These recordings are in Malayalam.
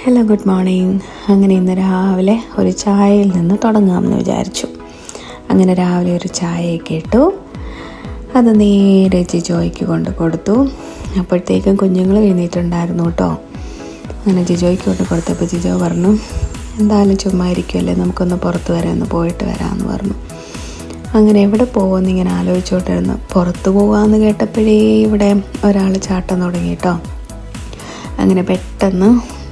Hello, good morning. അങ്ങനെ ഇന്ന് രാവിലെ ഒരു ചായയിൽ നിന്ന് തുടങ്ങാമെന്ന് വിചാരിച്ചു. അങ്ങനെ രാവിലെ ഒരു ചായയൊക്കെ ഇട്ടു. അത് നേരെ ജിജോയ്ക്ക് കൊണ്ട് കൊടുത്തു. അപ്പോഴത്തേക്കും കുഞ്ഞുങ്ങൾ എഴുന്നേറ്റുണ്ടായിരുന്നു കേട്ടോ. അങ്ങനെ ജിജോയ്ക്ക് കൊണ്ട് കൊടുത്തപ്പോൾ ജിജോ പറഞ്ഞു, എന്തായാലും ചുമ്മാ ഇരിക്കുമല്ലേ, നമുക്കൊന്ന് പുറത്ത് വരെ ഒന്ന് പോയിട്ട് വരാമെന്ന് പറഞ്ഞു. അങ്ങനെ എവിടെ പോകുമെന്ന് ഇങ്ങനെ ആലോചിച്ചോണ്ടിരുന്നു. പുറത്ത് പോകാമെന്ന് കേട്ടപ്പോഴേ ഇവിടെ ഒരാൾ ചാട്ടം തുടങ്ങി കേട്ടോ. അങ്ങനെ പെട്ടെന്ന്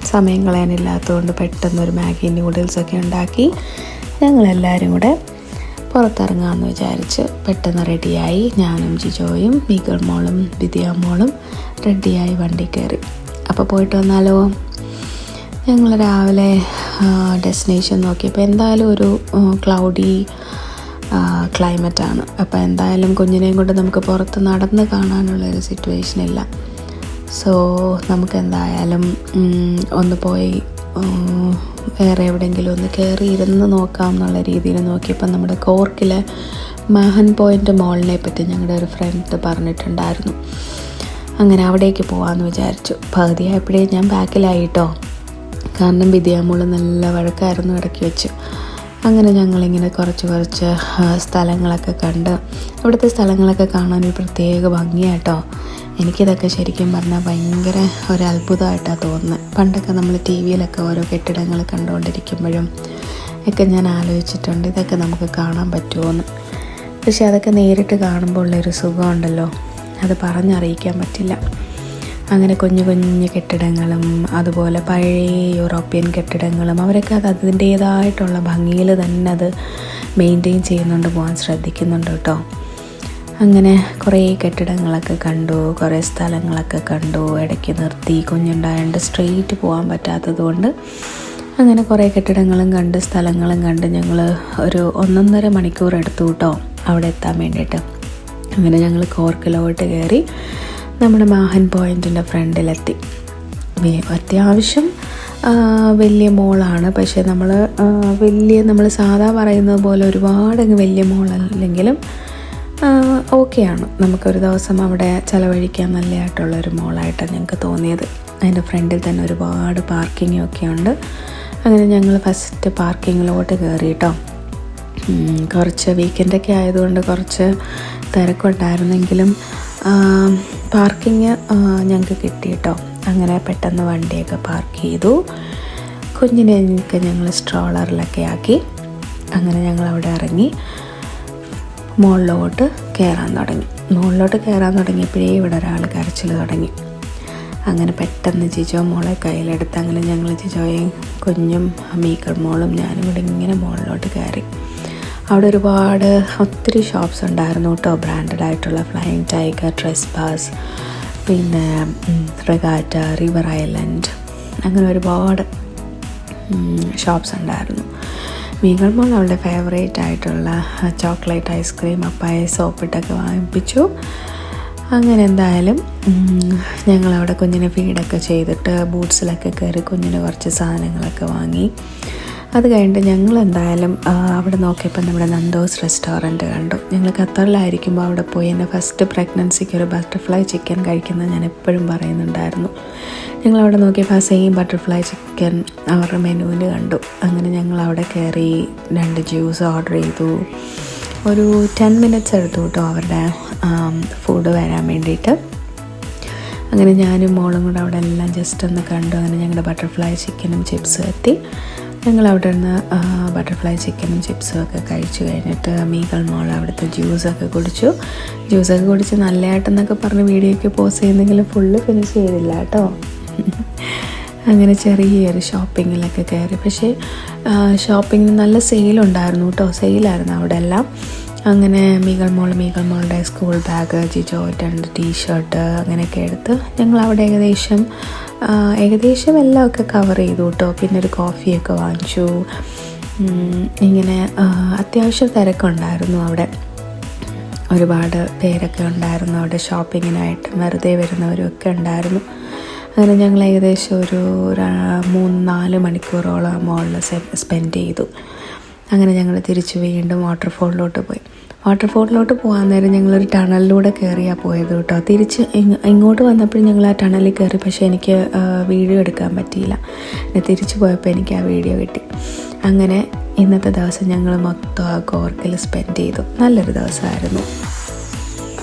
സമയം കളയാനില്ലാത്തതുകൊണ്ട് പെട്ടെന്നൊരു മാഗി നൂഡിൽസൊക്കെ ഉണ്ടാക്കി ഞങ്ങളെല്ലാവരും കൂടെ പുറത്തിറങ്ങാമെന്ന് വിചാരിച്ച് പെട്ടെന്ന് റെഡിയായി. ഞാനും ജിജോയും മീഗൾ മോളും വിദ്യ മോളും റെഡിയായി വണ്ടി കയറി. അപ്പോൾ പോയിട്ട് വന്നാലോ? ഞങ്ങൾ രാവിലെ ഡെസ്റ്റിനേഷൻ നോക്കിയപ്പോൾ എന്തായാലും ഒരു ക്ലൗഡി ക്ലൈമറ്റാണ്. അപ്പോൾ എന്തായാലും കുഞ്ഞിനെയും കൊണ്ട് നമുക്ക് പുറത്ത് നടന്ന് കാണാനുള്ളൊരു സിറ്റുവേഷനില്ല. സോ നമുക്ക് എന്തായാലും ഒന്ന് പോയി വേറെ എവിടെയെങ്കിലും ഒന്ന് കയറി ഇരുന്ന് നോക്കാം എന്നുള്ള രീതിയിൽ നോക്കിയപ്പോൾ നമ്മുടെ കോർക്കിലെ മാഹൻ പോയിൻ്റ് മോളിനെ പറ്റി ഞങ്ങളുടെ ഒരു ഫ്രണ്ട് പറഞ്ഞിട്ടുണ്ടായിരുന്നു. അങ്ങനെ അവിടേക്ക് പോകാമെന്ന് വിചാരിച്ചു. പകുതിയായപ്പോഴേ ഞാൻ ബാക്കിലായിട്ടോ. കാരണം വിദ്യാമോള് നല്ല വഴക്കായിരുന്നു ഇടയ്ക്ക് വെച്ച്. അങ്ങനെ ഞങ്ങളിങ്ങനെ കുറച്ച് സ്ഥലങ്ങളൊക്കെ കണ്ട്, ഇവിടുത്തെ സ്ഥലങ്ങളൊക്കെ കാണാൻ ഒരു പ്രത്യേക ഭംഗിയാട്ടോ. എനിക്കിതൊക്കെ ശരിക്കും പറഞ്ഞാൽ ഭയങ്കര ഒരു അത്ഭുതമായിട്ടാണ് തോന്നുന്നത്. പണ്ടൊക്കെ നമ്മൾ ടി വിയിലൊക്കെ ഓരോ കെട്ടിടങ്ങൾ കണ്ടുകൊണ്ടിരിക്കുമ്പോഴും ഒക്കെ ഞാൻ ആലോചിച്ചിട്ടുണ്ട്, ഇതൊക്കെ നമുക്ക് കാണാൻ പറ്റുമോയെന്ന്. പക്ഷെ അതൊക്കെ നേരിട്ട് കാണുമ്പോൾ ഉള്ളൊരു സുഖമുണ്ടല്ലോ, അത് പറഞ്ഞറിയിക്കാൻ പറ്റില്ല. അങ്ങനെ കുഞ്ഞു കെട്ടിടങ്ങളും അതുപോലെ പഴയ യൂറോപ്യൻ കെട്ടിടങ്ങളും അവരൊക്കെ അത് അതിൻ്റേതായിട്ടുള്ള ഭംഗിയിൽ തന്നെ അത് മെയിൻറ്റെയിൻ ചെയ്യുന്നുണ്ട്, പോകാൻ ശ്രദ്ധിക്കുന്നുണ്ട് കേട്ടോ. അങ്ങനെ കുറേ കെട്ടിടങ്ങളൊക്കെ കണ്ടു, കുറേ സ്ഥലങ്ങളൊക്കെ കണ്ടു. ഇടയ്ക്ക് നിർത്തി, കുഞ്ഞുണ്ടായതുകൊണ്ട് സ്ട്രെയിറ്റ് പോകാൻ പറ്റാത്തത് കൊണ്ട് അങ്ങനെ കുറേ കെട്ടിടങ്ങളും കണ്ട് സ്ഥലങ്ങളും കണ്ട് ഞങ്ങൾ ഒരു 1.5 മണിക്കൂർ എടുത്തു കേട്ടോ അവിടെ എത്താൻ വേണ്ടിയിട്ട്. അങ്ങനെ ഞങ്ങൾ കോർക്കിലോട്ട് കയറി നമ്മുടെ മാഹൻ പോയിൻറ്റിൻ്റെ ഫ്രണ്ടിലെത്തി. അത്യാവശ്യം വലിയ മോളാണ്. പക്ഷേ നമ്മൾ സാധാ പറയുന്നത് പോലെ ഒരുപാടങ്ങ് വലിയ മോളല്ലെങ്കിലും ഓക്കെയാണ്. നമുക്കൊരു ദിവസം അവിടെ ചിലവഴിക്കാൻ നല്ലതായിട്ടുള്ളൊരു മോളായിട്ടാണ് ഞങ്ങൾക്ക് തോന്നിയത്. അതിൻ്റെ ഫ്രണ്ടിൽ തന്നെ ഒരുപാട് പാർക്കിംഗ് ഒക്കെ ഉണ്ട്. അങ്ങനെ ഞങ്ങൾ ഫസ്റ്റ് പാർക്കിങ്ങിലോട്ട് കയറി കേട്ടോ. കുറച്ച് വീക്കെൻഡൊക്കെ ആയതുകൊണ്ട് കുറച്ച് തിരക്കുണ്ടായിരുന്നെങ്കിലും പാർക്കിങ് ഞങ്ങൾക്ക് കിട്ടി കേട്ടോ. അങ്ങനെ പെട്ടെന്ന് വണ്ടിയൊക്കെ പാർക്ക് ചെയ്തു. കുഞ്ഞിനെയൊക്കെ ഞങ്ങൾ സ്ട്രോളറിലൊക്കെ ആക്കി. അങ്ങനെ ഞങ്ങൾ അവിടെ ഇറങ്ങി മുകളിലോട്ട് കയറാൻ തുടങ്ങിയപ്പോഴേ ഇവിടെ ഒരാൾ കരച്ചിൽ തുടങ്ങി. അങ്ങനെ പെട്ടെന്ന് ജിജോ മോളെ കയ്യിലെടുത്ത് അങ്ങനെ ഞങ്ങൾ ജിജോയും കുഞ്ഞും മീഗൾ മോളും ഞാനും കൂടെ ഇങ്ങനെ മുകളിലോട്ട് കയറി. അവിടെ ഒത്തിരി ഷോപ്സ് ഉണ്ടായിരുന്നു കേട്ടോ. ബ്രാൻഡഡ് ആയിട്ടുള്ള ഫ്ലൈയിങ് ടൈഗർ, ട്രെസ്പാസ്, പിന്നെ റെഗാറ്റ, റിവർ ഐലൻഡ്, അങ്ങനെ ഒരുപാട് ഷോപ്സ് ഉണ്ടായിരുന്നു. മീഗൾ മോൾ അവളുടെ ഫേവറേറ്റ് ആയിട്ടുള്ള ചോക്ലേറ്റ് ഐസ്ക്രീം, അപ്പായ സോപ്പിട്ടൊക്കെ വാങ്ങിപ്പിച്ചു. അങ്ങനെ എന്തായാലും ഞങ്ങളവിടെ കുഞ്ഞിനെ ഫീഡൊക്കെ ചെയ്തിട്ട് ബൂട്ട്സിലൊക്കെ കയറി കുഞ്ഞിന് കുറച്ച് സാധനങ്ങളൊക്കെ വാങ്ങി. അത് കഴിഞ്ഞിട്ട് ഞങ്ങൾ എന്തായാലും അവിടെ നോക്കിയപ്പോൾ നമ്മുടെ നന്ദോസ് റെസ്റ്റോറൻറ്റ് കണ്ടു. ഞങ്ങൾ ഖത്തറിലായിരിക്കുമ്പോൾ അവിടെ പോയി എൻ്റെ ഫസ്റ്റ് പ്രഗ്നൻസിക്ക് ഒരു ബട്ടർഫ്ലൈ ചിക്കൻ കഴിക്കുന്നത് ഞാൻ എപ്പോഴും പറയുന്നുണ്ടായിരുന്നു. ഞങ്ങളവിടെ നോക്കിയപ്പോൾ ആ സെയിം ബട്ടർഫ്ലൈ ചിക്കൻ അവരുടെ മെനുവിൽ കണ്ടു. അങ്ങനെ ഞങ്ങളവിടെ കയറി 2 ജ്യൂസ് ഓർഡർ ചെയ്തു. ഒരു 10 മിനിറ്റ്സ് എടുത്തു കേട്ടോ അവരുടെ ഫുഡ് വരാൻ വേണ്ടിയിട്ട്. അങ്ങനെ ഞാനും മോളും കൂടെ അവിടെ എല്ലാം ജസ്റ്റ് ഒന്ന് കണ്ടു. അങ്ങനെ ഞങ്ങളുടെ ബട്ടർഫ്ലൈ ചിക്കനും ചിപ്സും എത്തി. ഞങ്ങളവിടെ നിന്ന് ബട്ടർഫ്ലൈ ചിക്കനും ചിപ്സും ഒക്കെ കഴിച്ചു കഴിഞ്ഞിട്ട് മീഗൾ മോൾ അവിടുത്തെ ജ്യൂസൊക്കെ കുടിച്ച് നല്ലതായിട്ടെന്നൊക്കെ പറഞ്ഞ് വീഡിയോയ്ക്ക് പോസ്റ്റ് ചെയ്യുന്നെങ്കിലും ഫുള്ള് ഫിനിഷ് ചെയ്തില്ല കേട്ടോ. അങ്ങനെ ചെറിയൊരു ഷോപ്പിങ്ങിലൊക്കെ കയറി. പക്ഷേ ഷോപ്പിങ്ങിന് നല്ല സെയിലുണ്ടായിരുന്നു കേട്ടോ. സെയിലായിരുന്നു അവിടെ എല്ലാം. അങ്ങനെ മീഗൾ മോളുടെ സ്കൂൾ ബാഗ്, ജിജോ 2 ടീഷർട്ട് അങ്ങനെയൊക്കെ എടുത്ത് ഞങ്ങളവിടെ ഏകദേശം എല്ലാം ഒക്കെ കവർ ചെയ്തു കേട്ടോ. പിന്നെ ഒരു കോഫിയൊക്കെ വാങ്ങിച്ചു. ഇങ്ങനെ അത്യാവശ്യം തിരക്കുണ്ടായിരുന്നു അവിടെ. ഒരുപാട് പേരൊക്കെ ഉണ്ടായിരുന്നു അവിടെ ഷോപ്പിങ്ങിനായിട്ട്. വെറുതെ വരുന്നവരൊക്കെ ഉണ്ടായിരുന്നു. അങ്ങനെ ഞങ്ങൾ ഏകദേശം ഒരു 3-4 മണിക്കൂറോളം മോളിൽ സ്പെൻഡ് ചെയ്തു. അങ്ങനെ ഞങ്ങൾ തിരിച്ച് വീണ്ടും വാട്ടർഫോളിലോട്ട് പോയി. വാട്ടർഫോളിലോട്ട് പോകാൻ നേരം ഞങ്ങളൊരു ടണലിലൂടെ കയറിയാണ് പോയത് കേട്ടോ. തിരിച്ച് ഇങ്ങോട്ട് വന്നപ്പോഴും ഞങ്ങൾ ആ ടണലിൽ കയറി, പക്ഷേ എനിക്ക് വീഡിയോ എടുക്കാൻ പറ്റിയില്ല. പിന്നെ തിരിച്ച് പോയപ്പോൾ എനിക്ക് ആ വീഡിയോ കിട്ടി. അങ്ങനെ ഇന്നത്തെ ദിവസം ഞങ്ങൾ മൊത്തം ആ കോർക്കിൽ സ്പെൻഡ് ചെയ്തു. നല്ലൊരു ദിവസമായിരുന്നു.